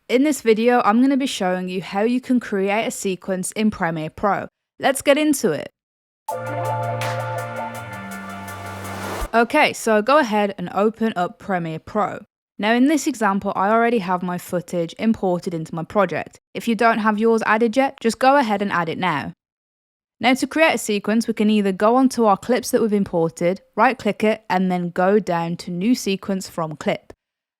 In this video, I'm going to be showing you how you can create a sequence in Premiere Pro. Let's get into it. Okay, so go ahead and open up Premiere Pro. Now in this example, I already have my footage imported into my project. If you don't have yours added yet, just go ahead and add it now. Now to create a sequence, we can either go onto our clips that we've imported, right click it, and then go down to New Sequence from Clip.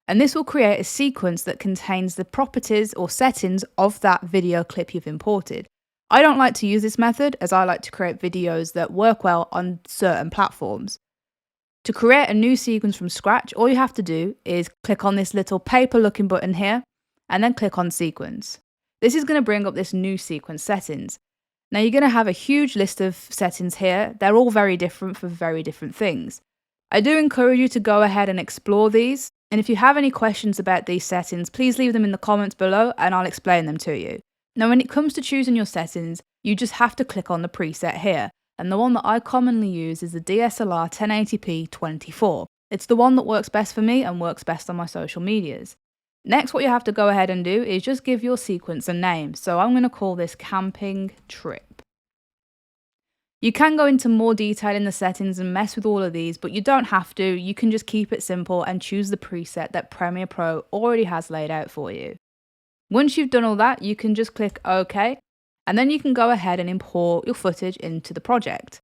And this will create a sequence that contains the properties or settings of that video clip you've imported. I don't like to use this method as I like to create videos that work well on certain platforms. To create a new sequence from scratch, all you have to do is click on this little paper looking button here and then click on sequence. This is going to bring up this new sequence settings. Now you're going to have a huge list of settings here. They're all very different for very different things. I do encourage you to go ahead and explore these. And if you have any questions about these settings, please leave them in the comments below and I'll explain them to you. Now when it comes to choosing your settings, you just have to click on the preset here. And the one that I commonly use is the DSLR 1080p 24. It's the one that works best for me and works best on my social medias. Next, what you have to go ahead and do is just give your sequence a name. So I'm going to call this Camping Trip. You can go into more detail in the settings and mess with all of these, but you don't have to. You can just keep it simple and choose the preset that Premiere Pro already has laid out for you. Once you've done all that, you can just click OK, and then you can go ahead and import your footage into the project.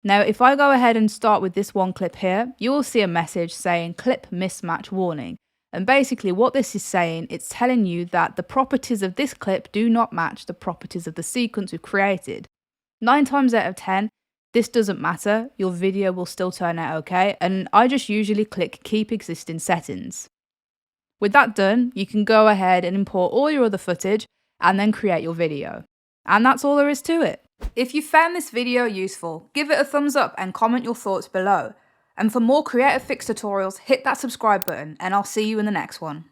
Now, if I go ahead and start with this one clip here, you will see a message saying clip mismatch warning. And basically what this is saying, it's telling you that the properties of this clip do not match the properties of the sequence we've created. 9 times out of 10, this doesn't matter, your video will still turn out okay, and I just usually click keep existing settings. With that done, you can go ahead and import all your other footage and then create your video. And that's all there is to it. If you found this video useful, give it a thumbs up and comment your thoughts below. And for more Creative Fix tutorials, hit that subscribe button and I'll see you in the next one.